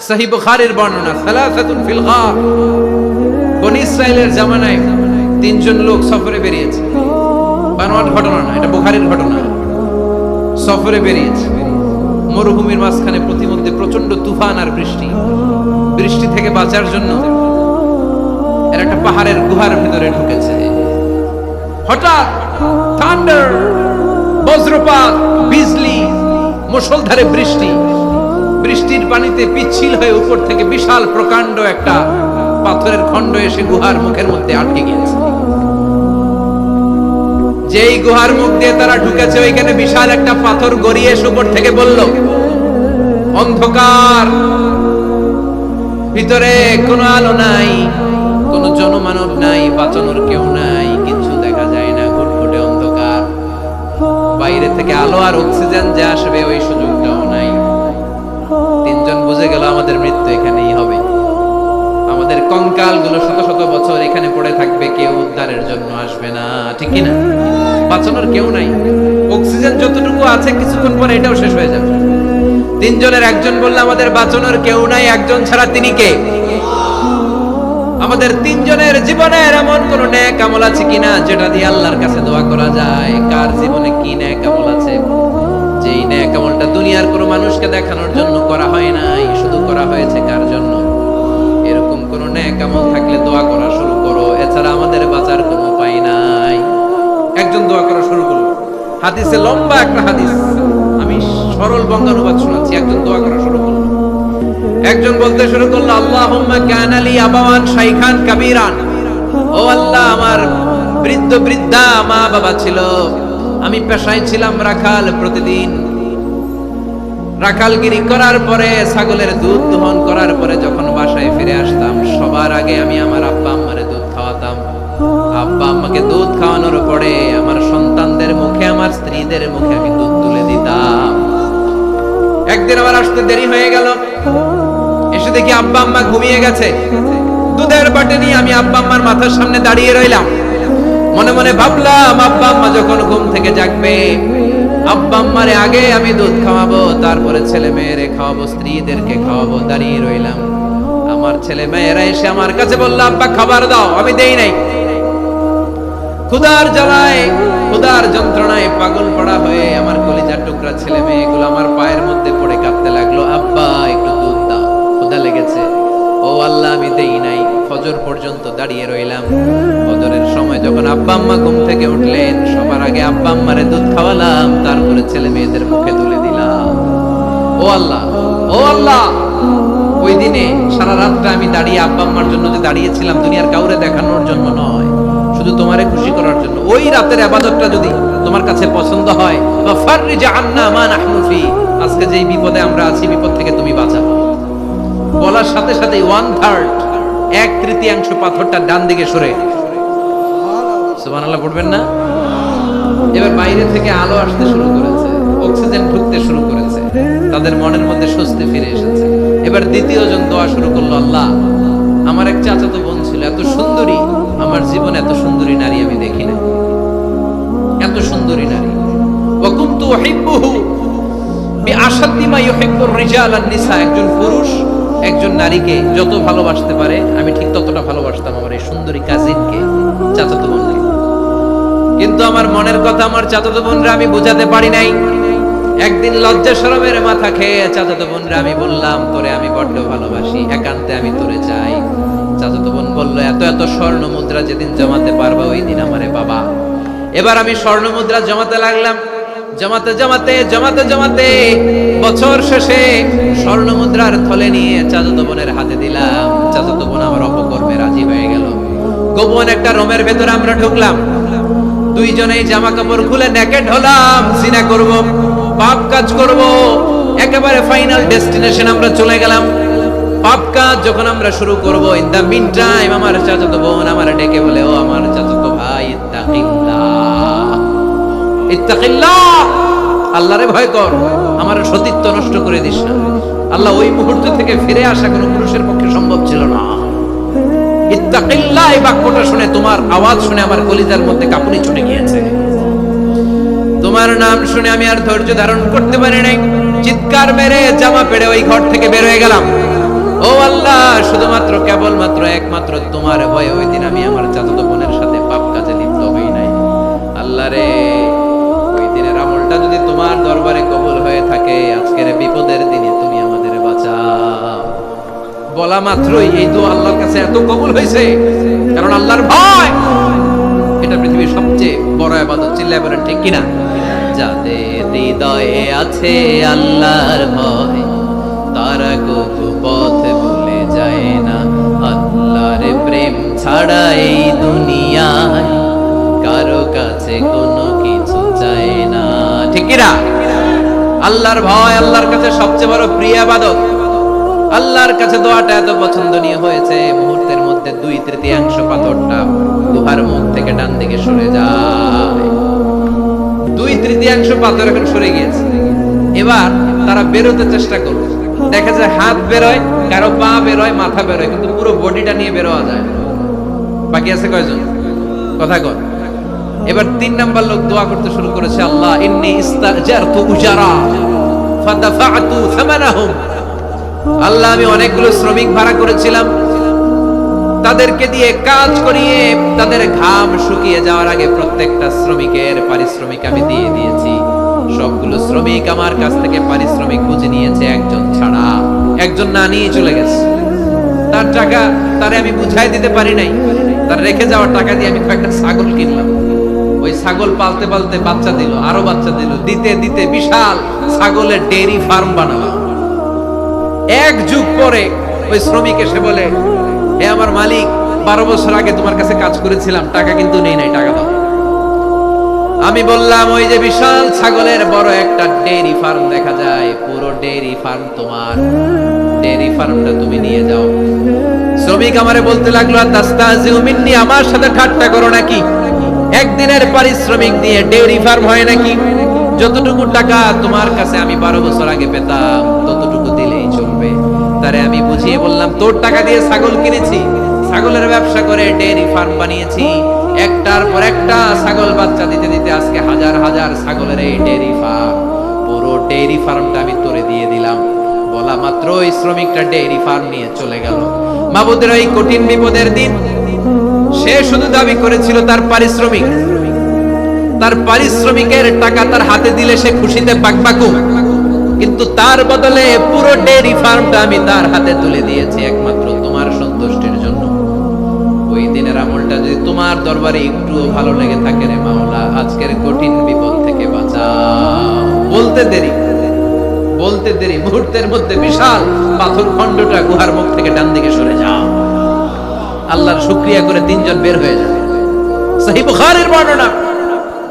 সহিহ বুখারীর বর্ণনা, সালাসাতুন ফিল গার। বনী ইসরাইলের জামানায় তিনজন লোক সফরে বেরিয়েছে। বানোয়াট ঘটনা না, এটা বুখারীর ঘটনা। সফরে বেরিয়েছে, মরুভূমির মাঝখানে প্রতিমধ্যে প্রচন্ড তুফান আর বৃষ্টি। বৃষ্টি থেকে বাঁচার জন্য এর একটা পাহাড়ের গুহার ভিতরে ঢুকেছে। হঠাৎ থান্ডার, বজ্রপাত, বিজলি, মুষলধারে বৃষ্টি। বৃষ্টির পানিতে পিচ্ছিল হয়ে উপর থেকে বিশাল প্রকাণ্ড একটা পাথরের খণ্ড এসে গুহার মুখের মধ্যে আটকে গিয়েছে। যেই গুহার মুখ দিয়ে তারা ঢুকেছে, ওইখানে বিশাল একটা পাথর গড়িয়ে এসে উপর থেকে বলল, অন্ধকার, ভিতরে কোনো আলো নাই, কোনো জনমানব নাই, বাঁচানোর কেউ নাই, কিছু দেখা যায় না, ঘুটঘুটে অন্ধকার, বাইরে থেকে আলো আর অক্সিজেন যে আসবে ওই সুযোগটাও নাই। তিনজন বুঝে গেল আমাদের মৃত্যু এখানেই হবে, আমাদের কঙ্কাল গুলো শত শত বছর এখানে পড়ে থাকবে, কেউ উদ্ধারের জন্য আসবে না, ঠিক কিনা? বাঁচানোর কেউ নাই, অক্সিজেন যতটুকু আছে কিছুক্ষণ পরে এটাও শেষ হয়ে যাবে। তিনজনের একজন বলল, আমাদের বাঁচানোর কেউ নাই, একজন ছাড়া তিনি কে? আমাদের তিনজনের জীবনের এমন কোন নেক আমল আছে কিনা যেটা দিয়ে আল্লাহর কাছে দোয়া করা যায়? কার জীবনে কি নেক আমল আছে যেই নেক আমলটা দুনিয়ার কোনো মানুষকে দেখানোর জন্য করা হয় নাই, শুধু করা হয়েছে কার জন্য? এরকম কোন নেক আমল থাকলে দোয়া করা শুরু করো, এছাড়া আমাদের বাঁচার কোনো উপায় নাই। একজন দোয়া করা শুরু করলো। হাদিসে লম্বা একটা হাদিস, আমি সরল বঙ্গানুবাদ শোনাচ্ছি। একজন দোয়া করা শুরু করলো। একজন বলতে শুরু করলো, আল্লাহুম্মা কানা লি আবাওয়ান শাইখান কাবীরান। ও আল্লাহ, আমার বৃদ্ধ বৃদ্ধা মা বাবা ছিল, আমি পেশায় ছিলাম রাখাল। প্রতিদিন রাখালগিরি করার পরে, ছাগলের দুধ দহন করার পরে যখন বাসায় ফিরে আসতাম, সবার আগে আমি আমার আব্বা আম্মারে দুধ খাওয়াতাম। আব্বা আম্মাকে দুধ খাওয়ানোর পরে আমার সন্তানদের মুখে, আমার স্ত্রীদের মুখে আমি দুধ তুলে দিতাম। একদিন আমার আসতে দেরি হয়ে গেল, এসে দেখি আব্বা আম্মা ঘুমিয়ে গেছে। দুধের বাটি নিয়ে আমি আব্বা আম্মার মাথার সামনে দাঁড়িয়ে রইলাম। মনে মনে ভাবলাম, আব্বা আম্মা যখন ঘুম থেকে জাগবে, আব্বা আম্মারে আগে আমি দুধ খাওয়াবো, তারপরে ছেলে মেয়েরে খাওয়াবো, স্ত্রীদেরকে খাওয়াবো। দাঁড়িয়ে রইলাম, আমার ছেলে মেয়েরা এসে আমার কাছে বলল, আব্বা খাবার দাও। আমি দেই নাই। ক্ষুধার জ্বালায়, ক্ষুধার যন্ত্রণায় পাগল পড়া হয়ে আমার কলিজার টুকরা ছেলে মেয়েগুলো আমার পায়ের মধ্যে পড়ে কাঁদতে লাগলো, আব্বা একটু দুধ দাও, ক্ষুধা লেগেছে। ও আল্লাহ, আমি দেই নাই। ফজর পর্যন্ত দাঁড়িয়ে রইলাম। ফজরের সময় যখন আব্বা আম্মা ঘুম থেকে উঠলেন, সবার আগে আব্বা আম্মারে দুধ খাওয়ালাম, তারপরে ছেলে মেয়েদের মুখে তুলে দিলাম। ও আল্লাহ, ও আল্লাহ, ওই দিনে সারা রাতটা আমি দাঁড়িয়ে আব্বা আম্মার জন্য যে দাঁড়িয়েছিলাম, দুনিয়ার কাউরে দেখানোর জন্য নয়, শুধু তোমারে খুশি করার জন্য। ওই রাতের ইবাদতটা যদি তোমার কাছে পছন্দ হয়, বা ফাররিজ আন্না মা নাহনু ফি, আজকে যেই বিপদে আমরা আছি, বিপদ থেকে তুমি বাঁচাও। বলার সাথে সাথে 1/3, 1/3 পাথরটা ডান দিকে সরে। সুবহানাল্লাহ পড়বেন না? এবার বাইরে থেকে আলো আসতে শুরু করেছে, অক্সিজেন ঢুকতে শুরু করেছে, তাদের মনের মধ্যে স্বস্তি ফিরে এসেছে। এবার দ্বিতীয় জন দোয়া শুরু করলো, আল্লাহ, আমার এক চাচাতো বোন ছিল, এত সুন্দরী, আমার জীবনে এত সুন্দরী নারী আমি দেখি না, এত সুন্দরী নারী। ওয়া কুনতু উহিব্বুহু বিআশাদ্দি মা ইউহিব্বুর রিজাল আন-নিসা। একজন পুরুষ একজন নারীকে যত ভালোবাসতে পারে, আমি ঠিক ততটা ভালোবাসতাম আমার এই সুন্দরী কাজিনকে, চাচাতো বোনকে। কিন্তু আমার মনের কথা আমার চাচাতো বোনরা আমি বোঝাতে পারি নাই। একদিন লজ্জা শরমের মাথা খেয়ে চাচাতো বোনরা আমি বললাম, তোরে আমি বড্ড ভালোবাসি, একান্তে আমি তোরে চাই। চাচাতো বোন বলল, এত এত স্বর্ণ মুদ্রা যেদিন জমাতে পারবা ওই দিন আমারে বাবা। এবার আমি স্বর্ণ মুদ্রা জমাতে লাগলাম। জমাতে জমাতে জমাতে জমাতে বছর শেষে স্বর্ণ মুদ্রার থলে নিয়ে চাচাতো বোনের হাতে দিলাম। চাচাতো বোন আমার অপকর্মে রাজি হয়ে গেল। গোপন একটা রুমের ভেতরে আমরা ঢুকলাম, দুইজনেই জামা কাপড় খুলে নেকেড হলাম, জিনা করব, পাপ কাজ করব। একেবারে ফাইনাল ডেস্টিনেশন আমরা চলে গেলাম। পাপ কাজ যখন আমরা শুরু করব, ইন দা মিন টাইম আমার চাচাতো বোন আমার ডেকে বলে, ও আমার চাচাতো ভাই, ইত্তাকিল্লাহ, ইত্তাকিল্লাহ, আল্লাহরে ভয় কর, আমার সতীত্ব নষ্ট করে দিস না। আল্লাহ ওই মুহূর্ত থেকে ফিরে আসা কোনো পুরুষের পক্ষে সম্ভব ছিল না। ইত্তাকিল্লাহ, এই বাক্যটা শুনে, তোমার আওয়াজ শুনে আমার কলিজার মধ্যে কাঁপুনি ছুটে গিয়েছে। তোমার নাম শুনে আমি আর ধৈর্য ধারণ করতে পারি নাই। চিৎকার মেরে জামা পেড়ে ওই ঘর থেকে বের হয়ে গেলাম। আল্লাহ, শুধুমাত্র কেবলমাত্র একমাত্র তোমার ভয়ে ওই দিন আমি আমার চাচাতো বোনের সাথে পাপ কাজে লিপ্ত হই নাই। আল্লাহ রে, ওই দিনের আমলটা যদি তোমার দরবারে কবুল হয়ে থাকে, আজকের বিপদের দিনে তুমি আমাদের বাঁচাও। বলা মাত্রই এই দোয়া আল্লাহর কাছে এত কবুল হয়েছে, কারণ আল্লাহর ভয় এটা পৃথিবীর সবচেয়ে বড় ইবাদত। চিল্লায় বলেন ঠিক কিনা? যাদের হৃদয়ে আছে আল্লাহর ভয়, তারা কবু পথ ভুলে যায় না। আল্লাহর প্রেম ছাড়া এই দুনিয়ায় কারো কাছে কোনো কিছু চায় না। ঠিক কিনা? আল্লাহর ভয় আল্লাহর কাছে সবচেয়ে বড় প্রিয় ইবাদত। আল্লাহর কাছে দোয়াটা এত পছন্দনীয় হয়েছে, মুহূর্তের মধ্যে 2/3 পাথরটা গুহার মুখ থেকে ডান দিকে সরে যায়। 2/3 পাথর এখন সরে গিয়েছে। এবার তারা বেরোতে চেষ্টা করবে, দেখা যায় হাত বেরোয়, কারো পা বেরোয়, মাথা বেরোয়, কিন্তু পুরো বডিটা নিয়ে বেরোয়া যায়। বাকি আছে কয়জন? কথা কর। এবার 3 নাম্বার লোক দোয়া করতে শুরু করেছে, আল্লাহ ইন্নী ইস্তাজারতু উজারা ফাদাফাতু সামানাহুম। আল্লাহ, আমি অনেকগুলো শ্রমিক ভাড়া করেছিলাম, তাদেরকে দিয়ে কাজ করিয়ে তাদের ঘাম শুকিয়ে যাওয়ার আগে প্রত্যেকটা শ্রমিকের পারিশ্রমিক আমি দিয়ে দিয়েছি। সবগুলো শ্রমিক আমার কাছ থেকে পারিশ্রমিক বুঝে নিয়েছে, একজন ছাড়া। একজন না নিয়ে চলে গেছে। তার টাকা তারে আমি বুঝাই দিতে পারি নাই। তার রেখে যাওয়ার টাকা দিয়ে আমি কয়েকটা ছাগল কিনলাম। ওই ছাগল পালতে পালতে বাচ্চা দিল, আরো বাচ্চা দিল, দিতে দিতে বিশাল ছাগলের ডেইরি ফার্ম বানালাম। 1 যুগ পরে ওই শ্রমিক এসে বলে, হে আমার মালিক, 12 বছর আগে তোমার কাছে কাজ করেছিলাম, টাকা কিন্তু নেই নাই, টাকা দাও। আমি বললাম, ওই যে বিশাল ছাগলের বড় একটা ডেইরি ফার্ম দেখা যায়, পুরো ডেইরি ফার্ম তোমার, ডেইরি ফার্মটা তুমি নিয়ে যাও। শ্রমিক আমারে বলতে লাগলো, তাস্তাজিউ মিন্নি, আমার সাথে ঠাট্টা করো নাকি? একদিনের পারিশ্রমিক দিয়ে ডেইরি ফার্ম হয় নাকি? যতটুকু টাকা তোমার কাছে আমি 12 বছর আগে পেতাম, ততটুকু দিলেই চলবে। তারে আমি বুঝিয়ে বললাম, তোর টাকা দিয়ে ছাগল কিনেছি, ছাগলের ব্যবসা করে ডেইরি ফার্ম বানিয়েছি, একটার পর একটা ছাগল বাচ্চা দিতে দিতে আজকে হাজার হাজার ছাগলের এই ডেইরি ফার্ম, পুরো ডেইরি ফার্মটা আমি তোরে দিয়ে দিলাম। বলা মাত্র ওই শ্রমিকটা ডেইরি ফার্ম নিয়ে চলে গেল। মাবুদের এই কঠিন বিপদের দিন সে শুধু দাবি করেছিল তার পারিশ্রমিক, তার পারিশ্রমিকের টাকা তার হাতে দিলে সে খুশিতে পাকপাকু, কিন্তু তার বদলে পুরো ডেইরি ফার্মটা আমি তার হাতে তুলে দিয়েছি একমাত্র তোমার সন্তুষ্টির জন্য। ওই দিনের আমলটা যদি তোমার দরবারে একটুও ভালো লেগে থাকে রে মাওলা, আজকের কঠিন বিপদ থেকে বাঁচাও। বলতে দেরি মুহূর্তের মধ্যে বিশাল পাথর খণ্ডটা গুহার মুখ থেকে ডান দিকে সরে যাও। আল্লাহর শুকরিয়া করে 3 জন বের হয়ে যাবে। সহিহ বুখারীর বর্ণনা।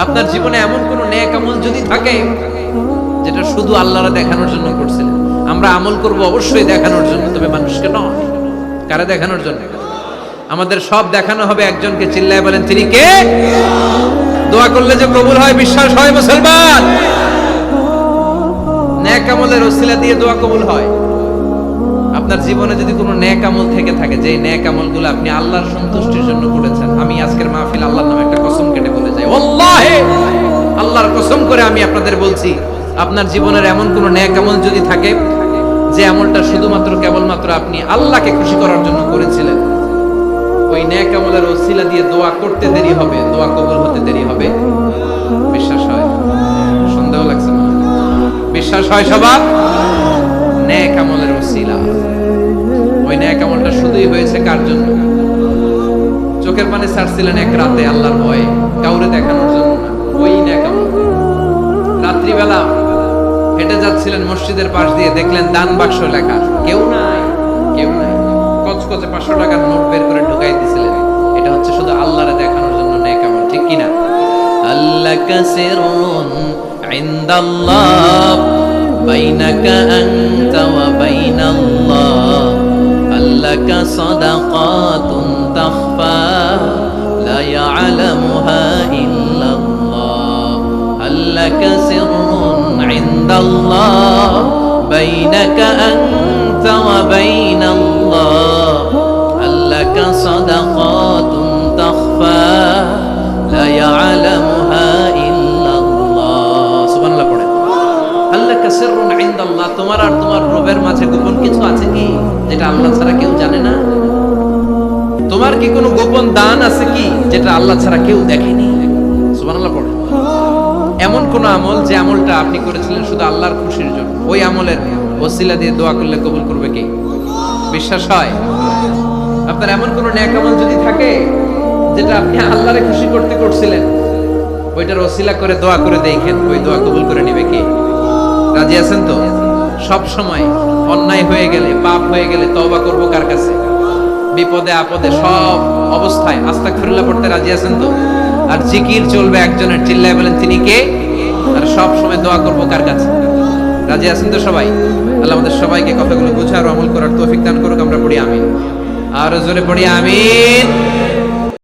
আপনার জীবনে এমন কোন নেক আমল যদি থাকে যেটা শুধু আল্লাহর দেখানোর জন্য করছিলেন, আমরা আমল করব অবশ্যই দেখানোর জন্য, তবে মানুষকে নয়। কারে দেখানোর জন্য? আমাদের সব দেখানো হবে একজনকে। চিল্লায় বলেন, তিনি কে? দোয়া করলে যে কবুল হয় বিশ্বাস হয় মুসলমান। নেক আমলের ওসিলা দিয়ে দোয়া কবুল হয়। আপনার জীবনে যদি কোনো নেক আমল থেকে থাকে, যে নেক আমলগুলো আপনি আল্লাহর সন্তুষ্টির জন্য করেছেন, আমি আজকের মাহফিল আল্লাহর নামে একটা কসম কেটে বলে যাই, আল্লাহে, আল্লাহর কসম করে আমি আপনাদের বলছি, আপনার জীবনের এমন কোন নেক আমল যদি থাকে যে আমলটা শুধুমাত্র কেবলমাত্র আপনি আল্লাহকে খুশি করার জন্য করেছিলেন, ওই নেক আমলের ওসিলা দিয়ে দোয়া করতে দেরি হবে, দোয়া কবুল হতে দেরি হবে। বিশ্বাস হয়? সন্দেহ লাগছে না? বিশ্বাস হয় সবার? নেক আমলের ওসিলা, ওই নেক আমলটা শুধুই হয়েছে কার জন্য? চোখের পানি ছাড়ছিলেন এক রাতে আল্লাহর ভয়ে, কাউরে দেখানোর জন্য না। ওই নেক আমল রাত্রিবেলা হেঁটে যাচ্ছিলেন মসজিদের পাশ দিয়ে, দেখলেন দান বাক্স লেখা, কেউ নাই, কেউ নাই। কচকচে 500 টাকার নোট বের করে ঢুকাই দিছিলেন। এটা হচ্ছে শুধু আল্লাহরে দেখানোর জন্য নেক আমল, ঠিক কিনা? আল্লাহ কাসিরুন ইনদাল্লাহ বাইনাকা আনতা ওয়া বাইনাল্লাহ, আল্লাকা সাদাকাতুন তাখফা লা ইয়ালামুহা ইল্লাল্লাহ, আল্লাকা সিররুন ইনদাল্লাহ বাইনাকা আনতা ওয়া বাইনাল্লাহ, আল্লাকা সাদাকাতুন তাখফা লা ইয়ালামুহা ইল্লাল্লাহ। সুবহানাল্লাহ পড়েন। আল্লাকা সিররুন ইনদাল্লাহ, তোমার আর তোমার রবের মাঝে গোপন কিছু আছে কি যেটা আল্লাহ ছাড়া কেউ জানে না? তোমার কি কোনো গোপন দান আছে কি যেটা আল্লাহ ছাড়া কেউ দেখেনি? সুবহানাল্লাহ পড়ে। এমন কোন আমল যে আমলটা আপনি করেছিলেন শুধু আল্লাহর খুশির জন্য, ওই আমলের ওসিলা দিয়ে দোয়া করলে কবুল করবে কে? বিশ্বাস হয়? আপনার এমন কোন নেক আমল যদি থাকে যেটা আপনি আল্লাহরে খুশি করতে করছিলেন, ওইটার ওসিলা করে দোয়া করে দেখেন, ওই দোয়া কবুল করে নিবে কে? রাজি আছেন তো? সব সময় অন্যায় হয়ে গেলে, পাপ হয়ে গেলে তওবা করব কার কাছে? বিপদে আপদে সব অবস্থায় আস্তাগফিরুল্লাহ পড়তে রাজি আছেন তো? আর জিকির চলবে একজনের, চিল্লায় বলেন তিনি কে? আর সব সময় দোয়া করব কার কাছে? রাজি আছেন তো সবাই? আল্লাহ আমাদের সবাইকে কথাগুলো বুঝার ও আমল করার তৌফিক দান করুক। আমরা পড়ি আমিন। আর জোরে পড়ি আমিন।